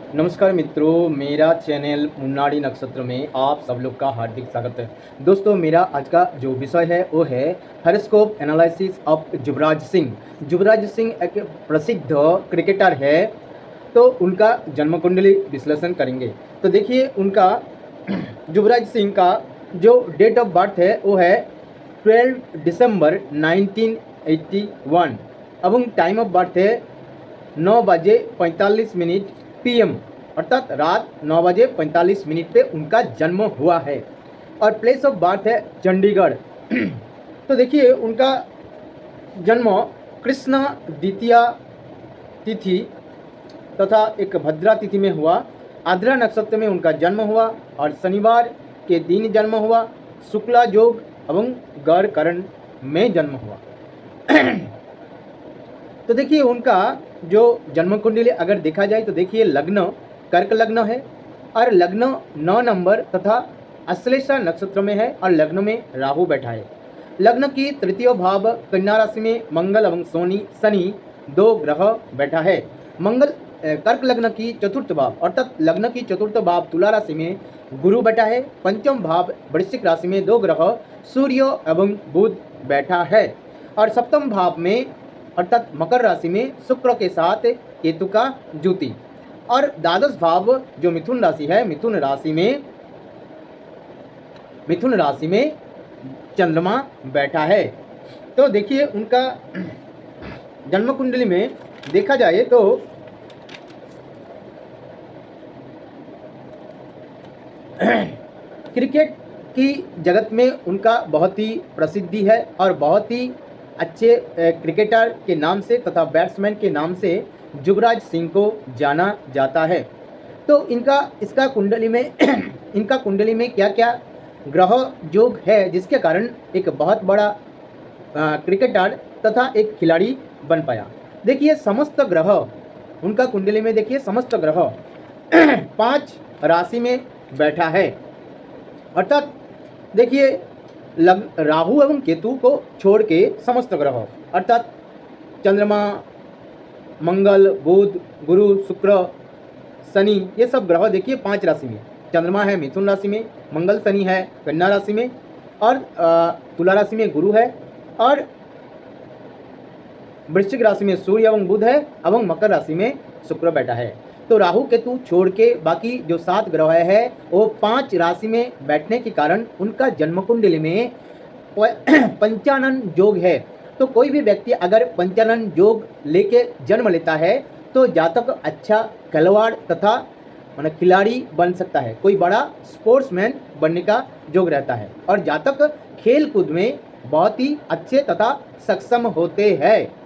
नमस्कार मित्रों, मेरा चैनल मुन्नाडी नक्षत्र में आप सब लोग का हार्दिक स्वागत है। दोस्तों, मेरा आज का जो विषय है वो है horoscope analysis of Yuvraj Singh. Yuvraj Singh एक प्रसिद्ध क्रिकेटर है, तो उनका जन्म कुंडली विश्लेषण करेंगे। तो देखिए, उनका युवराज सिंह का जो डेट ऑफ बर्थ है वो है 12 दिसंबर 1981 एवं टाइम ऑफ बर्थ है 9 बजे 45 मिनट PM, अर्थात रात 9 बजे 45 मिनट पे उनका जन्म हुआ है और प्लेस ऑफ बर्थ है चंडीगढ़। तो देखिए, उनका जन्म कृष्ण द्वितीया तिथि तथा एक भद्रा तिथि में हुआ। आद्रा नक्षत्र में उनका जन्म हुआ और शनिवार के दिन जन्म हुआ। शुक्ला योग एवं गौर करण में जन्म हुआ। तो देखिए, उनका जो जन्म कुंडली अगर देखा जाए तो देखिए, लग्न कर्क लग्न है और लग्न 9 नंबर तथा अश्लेषा नक्षत्र में है और लग्न में राहु बैठा है। लग्न की तृतीय भाव कन्या राशि में मंगल एवं शनि दो ग्रह बैठा है। मंगल कर्क लग्न की चतुर्थ भाव अर्थात लग्न की चतुर्थ भाव तुला राशि में गुरु बैठा है। पंचम भाव वृश्चिक राशि में दो ग्रह सूर्य एवं बुध बैठा है और सप्तम भाव में अर्थात मकर राशि में शुक्र के साथ केतु का ज्योति और द्वादश भाव जो मिथुन राशि है, मिथुन राशि में चंद्रमा बैठा है। तो देखिए, उनका जन्म कुंडली में देखा जाए तो क्रिकेट की जगत में उनका बहुत ही प्रसिद्धि है और बहुत ही अच्छे क्रिकेटर के नाम से तथा बैट्समैन के नाम से युवराज सिंह को जाना जाता है। तो इसका कुंडली में इनका कुंडली में क्या क्या ग्रह योग है जिसके कारण एक बहुत बड़ा क्रिकेटर तथा एक खिलाड़ी बन पाया। देखिए, समस्त ग्रह उनका कुंडली में देखिए समस्त ग्रह 5 राशि में बैठा है। अर्थात देखिए, राहु एवं केतु को छोड़ के समस्त ग्रह अर्थात चंद्रमा, मंगल, बुध, गुरु, शुक्र, शनि, ये सब ग्रह देखिए 5 राशि में। चंद्रमा है मिथुन राशि में, मंगल शनि है कन्या राशि में और तुला राशि में गुरु है और वृश्चिक राशि में सूर्य एवं बुध है एवं मकर राशि में शुक्र बैठा है। तो राहु केतु छोड़ के बाकी जो 7 ग्रह है वो 5 राशि में बैठने के कारण उनका जन्म कुंडली में पंचानन योग है। तो कोई भी व्यक्ति अगर पंचानन योग लेके जन्म लेता है तो जातक अच्छा खिलवाड़ तथा खिलाड़ी बन सकता है, कोई बड़ा स्पोर्ट्समैन बनने का योग रहता है और जातक खेल कूद में बहुत ही अच्छे तथा सक्षम होते हैं।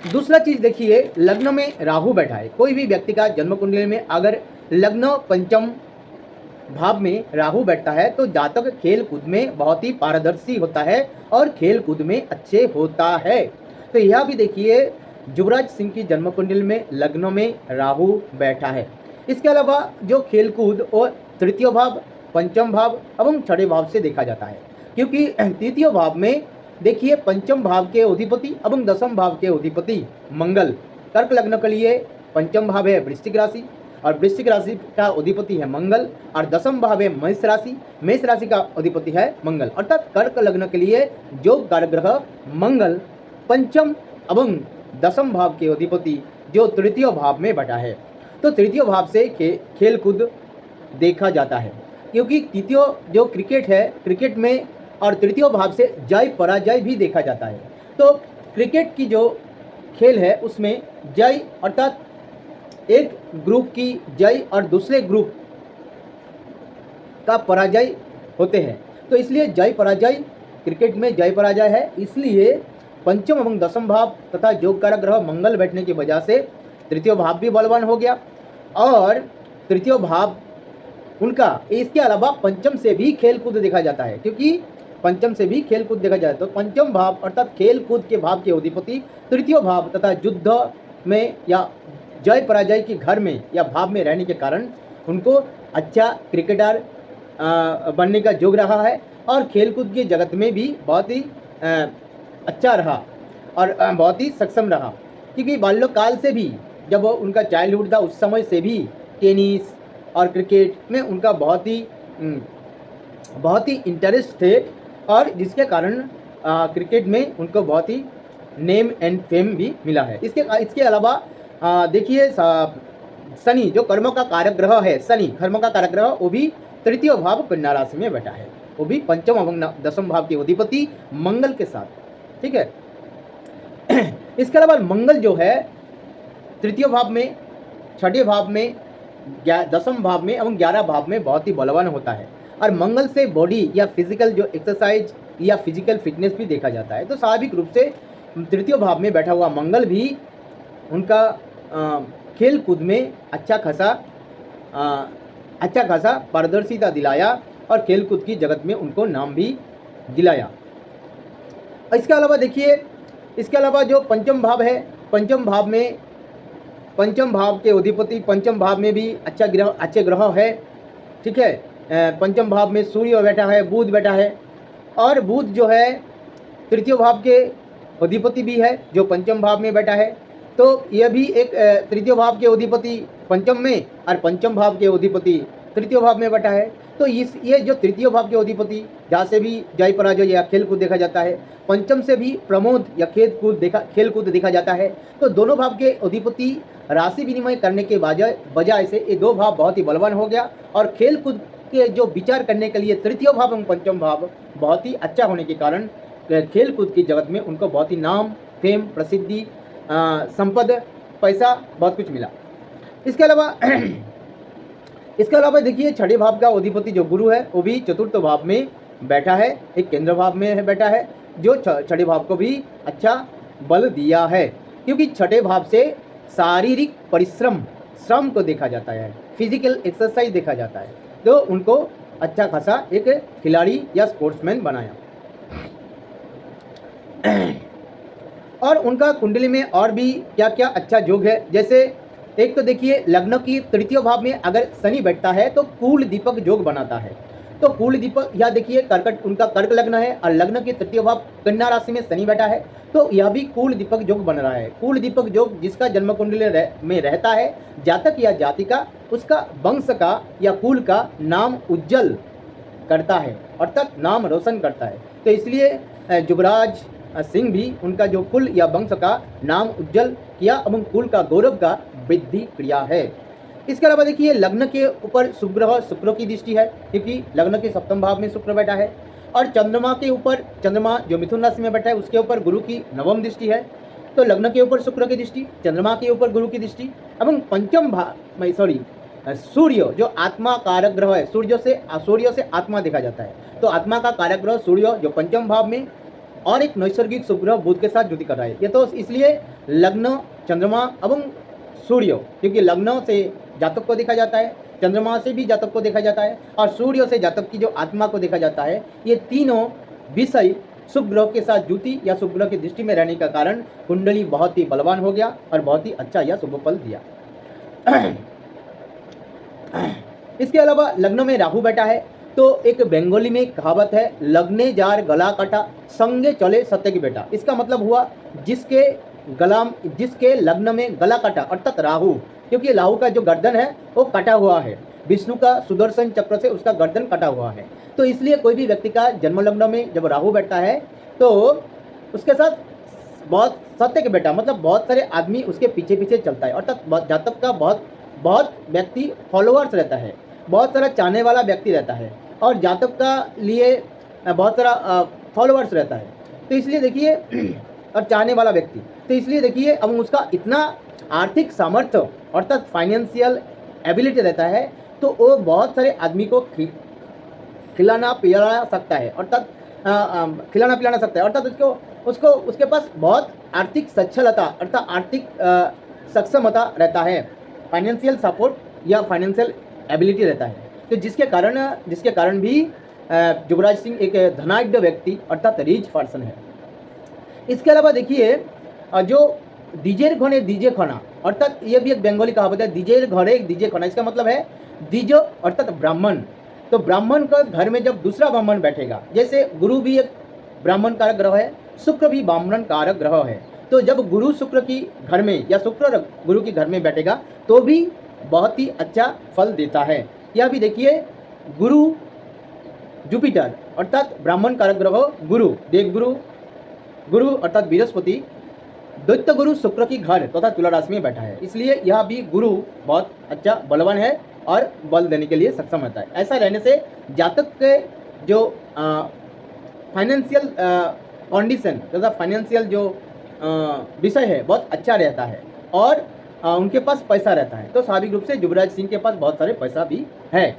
दूसरा चीज देखिए, लग्न में राहु बैठा है। कोई भी व्यक्ति का जन्म कुंडली में अगर लग्न पंचम भाव में राहु बैठता है तो जातक खेल कूद में बहुत ही पारदर्शी होता है और खेल कूद में अच्छे होता है। तो यह भी देखिए, युवराज सिंह की जन्म कुंडली में लग्न में राहु बैठा है। इसके अलावा जो खेल कूद और तृतीय भाव, पंचम भाव एवं छठे भाव से देखा जाता है, क्योंकि तृतीय भाव में देखिए पंचम भाव के अधिपति एवं दसम भाव के अधिपति मंगल। कर्क लग्न के लिए पंचम भाव है वृश्चिक राशि और वृश्चिक राशि का अधिपति है मंगल और दसम भाव है मेष राशि, मेष राशि का अधिपति है मंगल। अर्थात कर्क लग्न के लिए जो ग्रह मंगल पंचम एवं दसम भाव के अधिपति जो तृतीय भाव में बैठा है, तो तृतीय भाव से खेल कूद देखा जाता है, क्योंकि तृतीय जो क्रिकेट है, क्रिकेट में और तृतीय भाव से जय पराजय भी देखा जाता है। तो क्रिकेट की जो खेल है उसमें जय अर्थात एक ग्रुप की जय और दूसरे ग्रुप का पराजय होते हैं। तो इसलिए जय पराजय, क्रिकेट में जय पराजय है, इसलिए पंचम एवं दसम भाव तथा योग कारक ग्रह मंगल बैठने की वजह से तृतीय भाव भी बलवान हो गया और तृतीय भाव उनका, इसके अलावा पंचम से भी खेल कूद देखा जाता है, क्योंकि पंचम से भी खेल कूद देखा जाता है। तो पंचम भाव अर्थात खेल कूद के भाव के अधिपति तृतीय भाव तथा युद्ध में या जय पराजय के घर में या भाव में रहने के कारण उनको अच्छा क्रिकेटर बनने का योग रहा है और खेलकूद के जगत में भी बहुत ही अच्छा रहा और बहुत ही सक्षम रहा, क्योंकि बाल्यकाल से भी जब उनका चाइल्डहुड था उस समय से भी टेनिस और क्रिकेट में उनका बहुत ही इंटरेस्ट थे, और जिसके कारण क्रिकेट में उनको बहुत ही नेम एंड फेम भी मिला है। इसके अलावा देखिए शनि जो कर्म का कारक ग्रह है, शनि कर्म का कारक ग्रह, वो भी तृतीय भाव कन्या राशि में बैठा है, वो भी पंचम एवं दसम भाव के अधिपति मंगल के साथ, ठीक है। इसके अलावा मंगल जो है तृतीय भाव में, छठे भाव में, दसम भाव में एवं 11 भाव में बहुत ही बलवान होता है, और मंगल से बॉडी या फिजिकल जो एक्सरसाइज या फिजिकल फिटनेस भी देखा जाता है। तो स्वाभाविक रूप से तृतीय भाव में बैठा हुआ मंगल भी उनका खेल कूद में अच्छा खासा पारदर्शिता दिलाया, और खेल कूद की जगत में उनको नाम भी दिलाया। इसके अलावा देखिए, इसके अलावा जो पंचम भाव है, पंचम भाव के अधिपति पंचम भाव में भी अच्छे ग्रह है, ठीक है। पंचम भाव में सूर्य बैठा है, बुध बैठा है, और बुध जो है तृतीय भाव के अधिपति भी है जो पंचम भाव में बैठा है। तो यह भी एक तृतीय भाव के अधिपति पंचम में और पंचम भाव के अधिपति तृतीय भाव में बैठा है। तो ये जो तृतीय भाव के अधिपति जहाँ से भी जय पराजय या खेल कूद देखा जाता है, पंचम से भी प्रमोद या खेल कूद देखा जाता है। तो दोनों भाव के अधिपति राशि विनिमय करने के बजाय से ये दो भाव बहुत ही बलवान हो गया, और खेल कूद के जो विचार करने के लिए तृतीय भाव एवं पंचम भाव बहुत ही अच्छा होने के कारण खेल कूद की जगत में उनको बहुत ही नाम, फेम, प्रसिद्धि, संपद, पैसा बहुत कुछ मिला। इसके अलावा देखिए छठे भाव का अधिपति जो गुरु है वो भी चतुर्थ भाव में बैठा है, एक केंद्र भाव में बैठा है, जो छठे भाव को भी अच्छा बल दिया है, क्योंकि छठे भाव से शारीरिक श्रम को देखा जाता है, फिजिकल एक्सरसाइज देखा जाता है, तो उनको अच्छा खासा एक खिलाड़ी या स्पोर्ट्समैन बनाया। और उनका कुंडली में और भी क्या क्या अच्छा योग है, जैसे एक तो देखिए लग्न की तृतीय भाव में अगर शनि बैठता है तो कुल दीपक योग बनाता है। तो कुल दीपक, या देखिए कर्कट, उनका कर्क लग्न है और लग्न की तृतीय भाव कन्या राशि में शनि बैठा है, तो यह भी कुल दीपक योग बन रहा है। कुल दीपक योग जिसका जन्म कुंडली में रहता है, जातक या जातिका उसका वंश का या कुल का नाम उज्जवल करता है, अर्थात नाम रोशन करता है। तो इसलिए युवराज सिंह भी उनका जो कुल या वंश का नाम उज्जवल किया एवं कुल का गौरव का वृद्धि क्रिया है। इसके अलावा देखिए लग्न के ऊपर शुक्र की दृष्टि है, क्योंकि लग्न के सप्तम भाव में शुक्र बैठा है, और चंद्रमा के ऊपर, चंद्रमा जो मिथुन राशि में बैठा है उसके ऊपर गुरु की नवम दृष्टि है। तो लग्न के ऊपर शुक्र की दृष्टि, चंद्रमा के ऊपर गुरु की दृष्टि, एवं पंचम भाव सूर्य जो आत्मा कारक ग्रह है, सूर्य से आत्मा देखा जाता है, तो आत्मा का कारक ग्रह सूर्य जो पंचम भाव में, और एक नैसर्गिक शुभ ग्रह बुध के साथ युति कर रहा है। ये तो इसलिए लग्न, चंद्रमा एवं सूर्य, क्योंकि लग्न से जातक को देखा जाता है, चंद्रमा से भी जातक को देखा जाता है, और सूर्य से जातक की जो आत्मा को देखा जाता है, ये तीनों विषय शुभ ग्रह के साथ युति या शुभ ग्रह की दृष्टि में रहने का कारण कुंडली बहुत ही बलवान हो गया और बहुत ही अच्छा या शुभ फल दिया। इसके अलावा लग्न में राहु बैठा है, तो एक बंगाली में कहावत है, लगने जार गला काटा संगे चले सत्य की बेटा। इसका मतलब हुआ जिसके लग्न में गला काटा, अर्थात राहु, क्योंकि राहु का जो गर्दन है वो कटा हुआ है, विष्णु का सुदर्शन चक्र से उसका गर्दन कटा हुआ है। तो इसलिए कोई भी व्यक्ति का जन्म लग्न में जब राहु बैठता है तो उसके साथ बहुत सत्य के बेटा, मतलब बहुत सारे आदमी उसके पीछे पीछे चलता है, अर्थात जातक का बहुत व्यक्ति फॉलोअर्स रहता है, बहुत सारा चाहने वाला व्यक्ति रहता है, और जातक का लिए बहुत सारा फॉलोअर्स रहता है। तो इसलिए देखिए, और चाहने वाला व्यक्ति, तो इसलिए देखिए अब उसका इतना आर्थिक सामर्थ्य अर्थात फाइनेंशियल एबिलिटी रहता है, तो वो बहुत सारे आदमी को खिलाना पिलाना सकता है, अर्थात खिलाना पिलाना सकता है, अर्थात उसको उसके पास बहुत आर्थिक सच्छलता अर्थात आर्थिक सक्षमता रहता है, फाइनेंशियल सपोर्ट या फाइनेंशियल एबिलिटी रहता है। तो जिसके कारण भी युवराज सिंह एक धनाढ्य व्यक्ति अर्थात रिच पर्सन है। इसके अलावा देखिए जो दीजेर घने दीजे खाना, अर्थात ये भी एक बंगाली कहावत है, दीजेर घरे दीजे खाना। इसका मतलब है दीजो अर्थात ब्राह्मण, तो ब्राह्मण का घर में जब दूसरा ब्राह्मण बैठेगा, जैसे गुरु भी एक ब्राह्मण कारक ग्रह है, शुक्र भी ब्राह्मण कारक ग्रह है, तो जब गुरु शुक्र की घर में या शुक्र गुरु की घर में बैठेगा तो भी बहुत ही अच्छा फल देता है। यह भी देखिए, गुरु जुपिटर अर्थात ब्राह्मण कारक ग्रह गुरु, देवगुरु गुरु अर्थात बृहस्पति दैत्य गुरु शुक्र की घर तथा तुला राशि में बैठा है, इसलिए यह भी गुरु बहुत अच्छा बलवान है और बल देने के लिए सक्षम रहता है। ऐसा रहने से जातक के जो फाइनेंशियल कंडीशन तथा फाइनेंशियल जो विषय है बहुत अच्छा रहता है और उनके पास पैसा रहता है। तो स्वाभाविक रूप से युवराज सिंह के पास बहुत सारे पैसा भी है।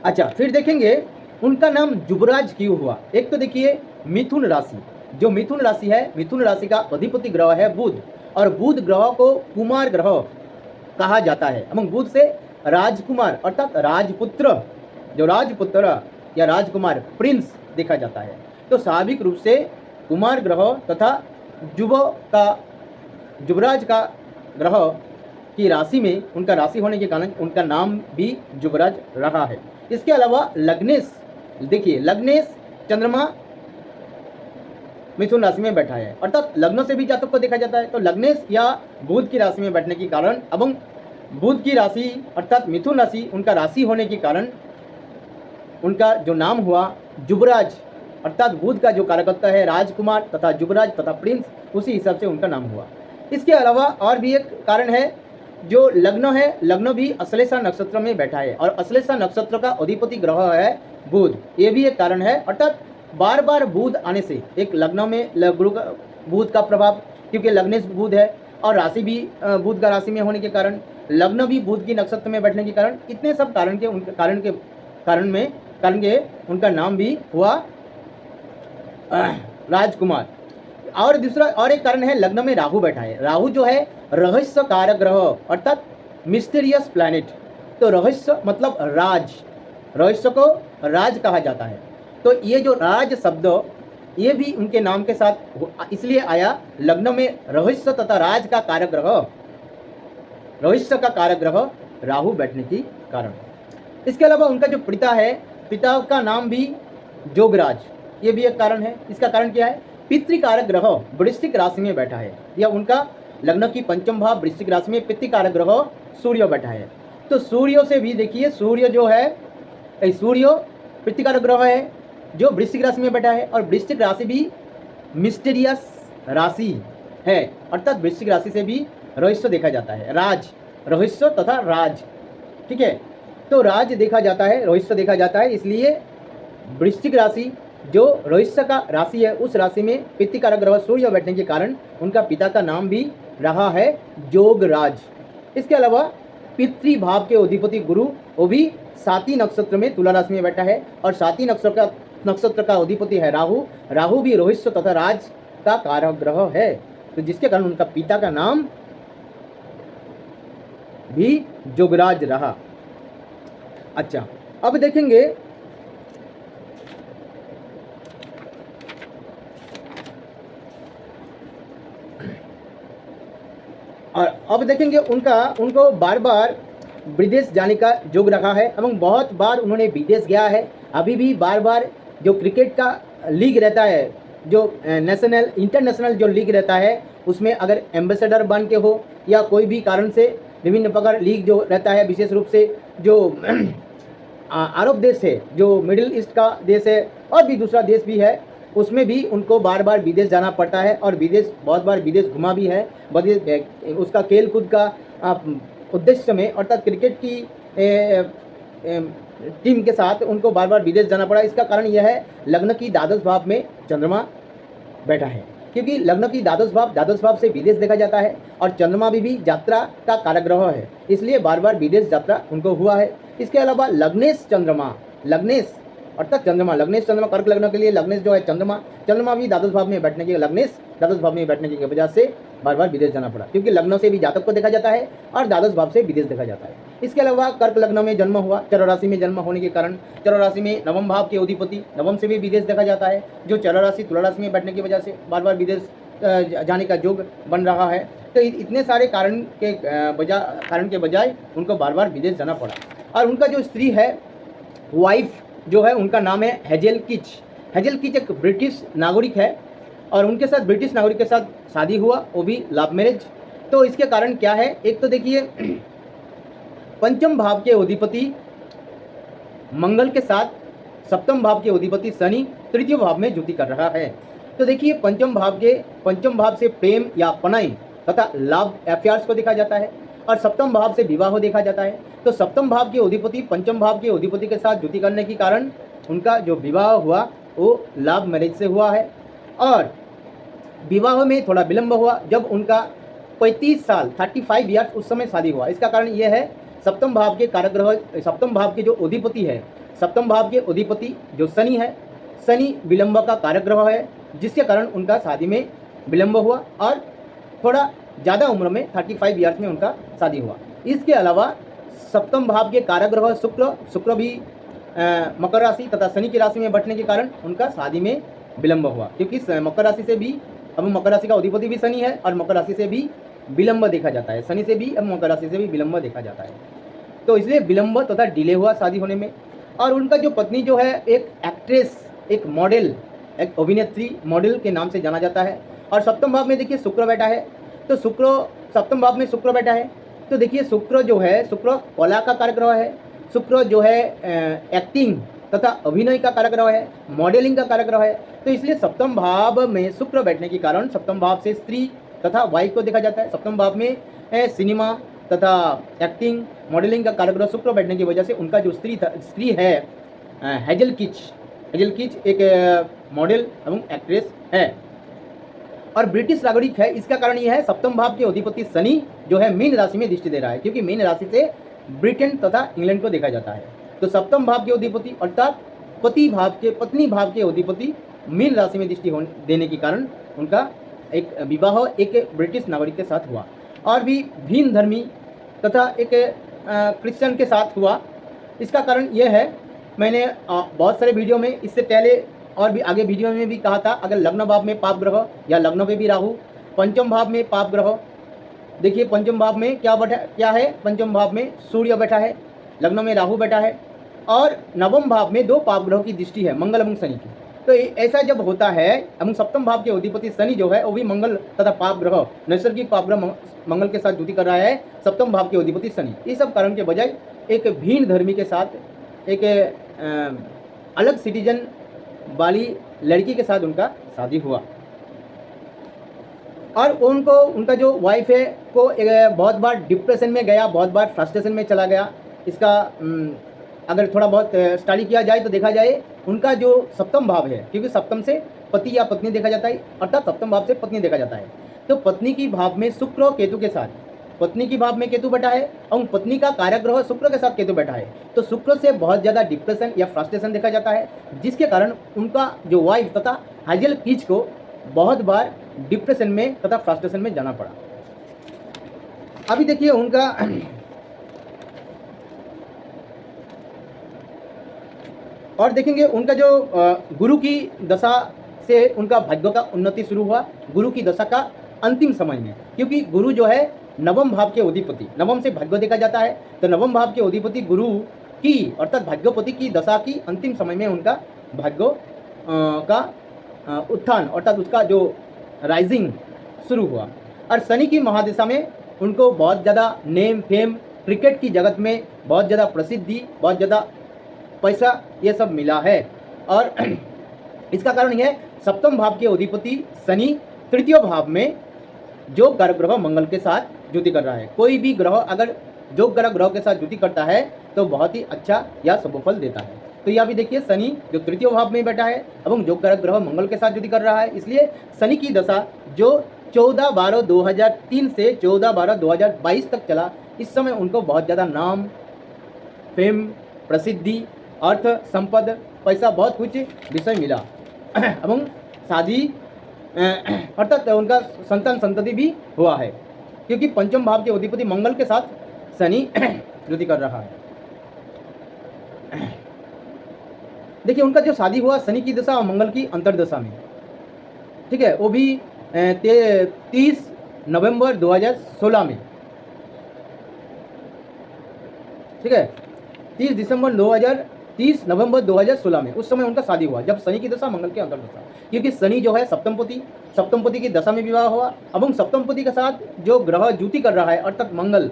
अच्छा, फिर देखेंगे उनका नाम युवराज क्यों हुआ। एक तो देखिए मिथुन राशि, जो मिथुन राशि है, मिथुन राशि का अधिपति ग्रह है बुध, और बुध ग्रह को कुमार ग्रह कहा जाता है एवं बुध से राजकुमार अर्थात राजपुत्र, जो राजपुत्र या राजकुमार प्रिंस देखा जाता है। तो स्वाभाविक रूप से कुमार ग्रह तथा युवराज का ग्रह की राशि में उनका राशि होने के कारण उनका नाम भी युवराज रहा है। इसके अलावा लग्नेश, देखिए लग्नेश चंद्रमा मिथुन राशि में बैठा है, अर्थात लग्नों से भी जातक को देखा जाता है। तो लग्नेश या बुध की राशि में बैठने के कारण एवं बुध की राशि अर्थात मिथुन राशि उनका राशि होने के कारण उनका जो नाम हुआ युवराज, अर्थात बुध का जो कारकत्व है राजकुमार तथा युवराज तथा प्रिंस, उसी हिसाब से उनका नाम हुआ। इसके अलावा और भी एक कारण है, जो लग्न है, लग्न भी अश्लेषा नक्षत्र में बैठा है और अश्लेषा नक्षत्र का अधिपति ग्रह है बुध, ये भी एक कारण है। अर्थात बार बार बुध आने से एक लग्न में गुरु का बुध का प्रभाव, क्योंकि लग्नेश बुध है और राशि भी बुध का राशि में होने के कारण, लग्न भी बुध की नक्षत्र में बैठने के कारण, इतने सब कारण के उनका नाम भी हुआ राजकुमार। और दूसरा और एक कारण है, लग्न में राहु बैठा है। राहु जो है रहस्य कारक ग्रह अर्थात मिस्टीरियस प्लैनेट। तो रहस्य मतलब राज, रहस्य को राज कहा जाता है। तो ये जो राज शब्द ये भी उनके नाम के साथ इसलिए आया, लग्न में रहस्य तथा राज का कारक ग्रह, रहस्य का कारक ग्रह राहु बैठने के कारण। इसके अलावा उनका जो पिता है, पिता का नाम भी जोगराज, ये भी एक कारण है। इसका कारण क्या है, पितृकारक ग्रह वृश्चिक राशि में बैठा है, या उनका लग्न की पंचम भाव वृश्चिक राशि में पितृकारक ग्रह सूर्य बैठा है। तो सूर्य से भी देखिए, सूर्य जो है, सूर्य पितृकारक ग्रह है जो वृश्चिक राशि में बैठा है, और वृश्चिक राशि भी मिस्टीरियस राशि है, अर्थात वृश्चिक राशि से भी रहस्य देखा जाता है, राज, रहस्य तथा राज, ठीक है। तो राज देखा जाता है, रहस्य देखा जाता है, इसलिए वृश्चिक राशि जो रहस्य का राशि है, उस राशि में पितृकारक ग्रह सूर्य बैठने के कारण उनका पिता का नाम भी रहा है जोगराज। इसके अलावा पितृभाव के अधिपति गुरु, वो भी साती नक्षत्र में तुला राशि में बैठा है, और साती नक्षत्र का अधिपति है राहु। राहु भी रहस्य तथा राज का कारक ग्रह है, तो जिसके कारण उनका पिता का नाम भी जोगराज रहा। अच्छा, अब देखेंगे और अब देखेंगे उनको बार बार विदेश जाने का योग रखा है एवं बहुत बार उन्होंने विदेश गया है। अभी भी बार बार जो क्रिकेट का लीग रहता है, जो नेशनल इंटरनेशनल जो लीग रहता है, उसमें अगर एम्बेसडर बन के हो या कोई भी कारण से विभिन्न प्रकार लीग जो रहता है, विशेष रूप से जो अरब देश है, जो मिडिल ईस्ट का देश है और भी दूसरा देश भी है, उसमें भी उनको बार बार विदेश जाना पड़ता है और विदेश बहुत बार विदेश घुमा भी है। उसका खेल कूद का उद्देश्य में, अर्थात क्रिकेट की टीम के साथ उनको बार बार विदेश जाना पड़ा। इसका कारण यह है, लग्न की द्वादश भाव में चंद्रमा बैठा है, क्योंकि लग्न की द्वादश भाव से विदेश देखा जाता है और चंद्रमा भी यात्रा का कारक ग्रह है, इसलिए बार बार विदेश यात्रा उनको हुआ है। इसके अलावा लग्नेश चंद्रमा, लग्नेश अर्थात चंद्रमा, लग्नेश चंद्रमा कर्क लग्न के लिए लग्नेश जो है चंद्रमा भी द्वादश भाव में बैठने के, लग्नेश द्वादश भाव में बैठने की वजह से बार बार विदेश जाना पड़ा, क्योंकि लग्नों से भी जातक को देखा जाता है और द्वादश भाव से विदेश देखा जाता है। इसके अलावा कर्क लग्न में जन्म हुआ, चर राशि में जन्म होने के कारण, चर राशि में नवम भाव के अधिपति, नवम से भी विदेश देखा जाता है, जो चर राशि तुला राशि में बैठने की वजह से बार बार विदेश जाने का योग बन रहा है। तो इतने सारे कारण के बजाय उनको बार बार विदेश जाना पड़ा। और उनका जो स्त्री है, वाइफ जो है, उनका नाम है हेजेल किच। हेजेल किच एक ब्रिटिश नागरिक है और उनके साथ ब्रिटिश नागरिक के साथ शादी हुआ, वो भी लव मैरिज। तो इसके कारण क्या है, एक तो देखिए पंचम भाव के अधिपति मंगल के साथ सप्तम भाव के अधिपति शनि तृतीय भाव में युति कर रहा है। तो देखिए पंचम भाव से प्रेम या पनाई तथा लव अफेयर्स को देखा जाता है और सप्तम भाव से विवाह देखा जाता है। तो सप्तम भाव के अधिपति पंचम भाव के अधिपति के साथ युति करने के कारण उनका जो विवाह हुआ वो लव मैरिज से हुआ है। और विवाह में थोड़ा विलंब हुआ, जब उनका 35 साल 35 ईयर्स उस समय शादी हुआ। इसका कारण ये है सप्तम भाव के कारक सप्तम भाव के जो अधिपति है, सप्तम भाव के अधिपति जो शनि है, शनि विलंब का कारक ग्रह है, जिसके कारण उनका शादी में विलंब हुआ और थोड़ा ज़्यादा उम्र में 35 ईयर्स में उनका शादी हुआ। इसके अलावा सप्तम भाव के कारक ग्रह शुक्र भी मकर राशि तथा शनि की राशि में बैठने के कारण उनका शादी में विलंब हुआ, क्योंकि मकर राशि से भी, अब मकर राशि का अधिपति भी शनि है और मकर राशि से भी विलंब देखा जाता है, शनि से भी अब मकर राशि से भी विलंब देखा जाता है। तो इसलिए विलंब तथा डिले हुआ शादी होने में। और उनका जो पत्नी जो है एक एक्ट्रेस, एक मॉडल, एक अभिनेत्री मॉडल के नाम से जाना जाता है। और सप्तम भाव में देखिए शुक्र बैठा है, तो सप्तम भाव में शुक्र बैठा है, तो देखिए शुक्र जो है, शुक्र कला का कारक ग्रह है, शुक्र जो है एक्टिंग तथा अभिनय का कारक ग्रह है, मॉडलिंग का कारक ग्रह है। तो इसलिए सप्तम भाव में शुक्र बैठने के कारण सप्तम भाव से स्त्री तथा वाइफ को देखा जाता है। सप्तम भाव में सिनेमा तथा एक्टिंग मॉडलिंग का कारक ग्रह शुक्र बैठने की वजह से उनका जो स्त्री है हेजल किच एक मॉडल एवं एक्ट्रेस है और ब्रिटिश नागरिक है। इसका कारण यह है सप्तम भाव के अधिपति शनि जो है मीन राशि में दृष्टि दे रहा है, क्योंकि मीन राशि से ब्रिटेन तथा इंग्लैंड को देखा जाता है। तो सप्तम भाव के अधिपति अर्थात पत्नी भाव के अधिपति मीन राशि में दृष्टि देने के कारण उनका एक विवाह एक ब्रिटिश नागरिक के साथ हुआ। और भी भिन्न धर्मी तथा एक क्रिश्चियन के साथ हुआ। इसका कारण यह है, मैंने बहुत सारे वीडियो में इससे पहले और भी आगे वीडियो में भी कहा था, अगर लग्न भाव में पाप ग्रह या लग्न में भी राहु, पंचम भाव में पाप ग्रह, देखिए पंचम भाव में क्या है, पंचम भाव में सूर्य बैठा है, लग्न में राहु बैठा है और नवम भाव में 2 पाप ग्रहों की दृष्टि है, मंगल एवं शनि की। तो ऐसा जब होता है, हम सप्तम भाव के अधिपति शनि जो है वो भी मंगल तथा पाप ग्रह, नैसर्गिक पाप ग्रह मंगल के साथ युति कर रहा है, सप्तम भाव के अधिपति शनि। इस सब कारण के बजाय एक भिन्न धर्मी के साथ एक अलग सिटीजन वाली लड़की के साथ उनका शादी हुआ और उनका जो वाइफ है को बहुत बार डिप्रेशन में गया, बहुत बार फ्रस्ट्रेशन में चला गया। इसका अगर थोड़ा बहुत स्टडी किया जाए तो देखा जाए उनका जो सप्तम भाव है, क्योंकि सप्तम से पति या पत्नी देखा जाता है, अर्थात सप्तम भाव से पत्नी देखा जाता है। तो पत्नी की भाव में शुक्र और केतु के साथ, पत्नी की भाव में केतु बैठा है और पत्नी का कारक ग्रह शुक्र के साथ केतु बैठा है, तो शुक्र से बहुत ज़्यादा डिप्रेशन या फ्रस्ट्रेशन देखा जाता है, जिसके कारण उनका जो वाइफ तथा हेजल किच को बहुत बार डिप्रेशन में तथा फ्रस्ट्रेशन में जाना पड़ा। अभी देखिए उनका और देखेंगे उनका जो गुरु की दशा से उनका भाग्य का उन्नति शुरू हुआ, गुरु की दशा का अंतिम समय में, क्योंकि गुरु जो है नवम भाव के अधिपति, नवम से भाग्य देखा जाता है, तो नवम भाव के अधिपति गुरु की अर्थात भाग्यपति की दशा की अंतिम समय में उनका भाग्य का उत्थान अर्थात उसका जो राइजिंग शुरू हुआ। और शनि की महादशा में उनको बहुत ज़्यादा नेम फेम, क्रिकेट की जगत में बहुत ज़्यादा प्रसिद्धि, बहुत ज़्यादा पैसा ये सब मिला है। और इसका कारण यह सप्तम भाव के अधिपति शनि तृतीय भाव में जो ग्रह मंगल के साथ युति कर रहा है। कोई भी ग्रह अगर जो ग्रह के साथ युति करता है तो बहुत ही अच्छा या शुभ फल देता है। तो यह भी देखिए शनि जो तृतीय भाव में बैठा है एवं जो ग्रह मंगल के साथ युति कर रहा है, इसलिए शनि की दशा जो 14/12/2003 से 14/12/2022 तक चला, इस समय उनको बहुत ज़्यादा नाम फेम, प्रसिद्धि, अर्थ, संपद, पैसा, बहुत कुछ विषय मिला एवं शादी अर्थात उनका संतान संतति भी हुआ है, क्योंकि पंचम भाव के अधिपति मंगल के साथ शनि युति कर रहा है। देखिए उनका जो शादी हुआ शनि की दशा और मंगल की अंतर्दशा में, ठीक है, वो भी 30 नवंबर 2016 में, ठीक है, 30 दिसंबर 30 नवंबर 2016 में, उस समय उनका शादी हुआ, जब शनि की दशा मंगल के अंतर्दशा, क्योंकि शनि जो है सप्तमपति की दशा में विवाह हुआ एवं सप्तमपति के साथ जो ग्रह जुति कर रहा है अर्थात मंगल,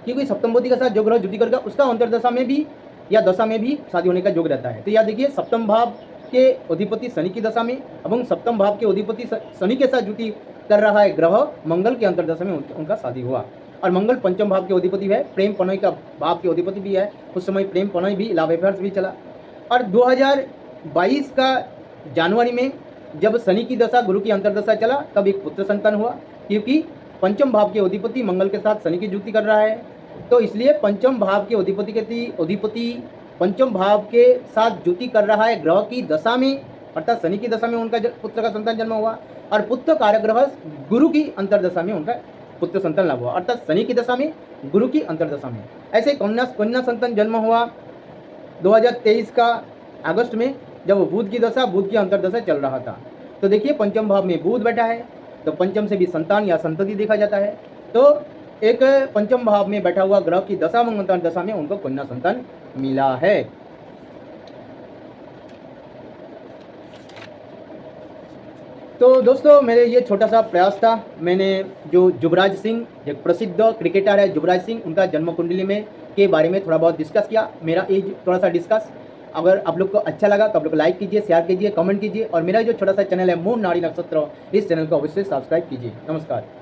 क्योंकि सप्तमपति के साथ जो ग्रह जुति करेगा उसका अंतर्दशा में भी या दशा में भी शादी होने का योग रहता है। तो याद देखिए, सप्तम भाव के अधिपति शनि की दशा में एवं सप्तम भाव के अधिपति शनि के साथ जुति कर रहा है ग्रह मंगल के अंतर्दशा में उनका शादी हुआ। और मंगल पंचम भाव के अधिपति है, प्रेम पनोई का भाव के अधिपति भी है, उस समय प्रेम पनोई भी लव अफेयर्स भी चला। और 2022 का जनवरी में जब शनि की दशा गुरु की अंतर्दशा चला तब एक पुत्र संतान हुआ, क्योंकि पंचम भाव के अधिपति मंगल के साथ शनि की जुति कर रहा है, तो इसलिए पंचम भाव के अधिपति पंचम भाव के साथ जुति कर रहा है ग्रह की दशा में अर्थात शनि की दशा में उनका पुत्र का संतान जन्म हुआ। और पुत्र कारक ग्रह गुरु की अंतर्दशा में उनका पुत्र संतान लाभ हुआ अर्थात शनि की दशा में गुरु की अंतर्दशा में। ऐसे कन्या संतान जन्म हुआ 2023 का अगस्त में, जब बुध की दशा बुध की अंतर्दशा चल रहा था। तो देखिए पंचम भाव में बुध बैठा है, तो पंचम से भी संतान या संतति देखा जाता है। तो एक पंचम भाव में बैठा हुआ ग्रह की दशा व अंतर्दशा में उनको कन्या संतान मिला है। तो दोस्तों, मेरे ये छोटा सा प्रयास था, मैंने जो युवराज सिंह, एक प्रसिद्ध क्रिकेटर है युवराज सिंह, उनका जन्म कुंडली में के बारे में थोड़ा बहुत डिस्कस किया, मेरा एज थोड़ा सा डिस्कस। अगर आप लोग को अच्छा लगा तो आप लोग लाइक कीजिए, शेयर कीजिए, कमेंट कीजिए, और मेरा जो छोटा सा चैनल है मून नाड़ी नक्षत्र, इस चैनल को अवश्य सब्सक्राइब कीजिए। नमस्कार।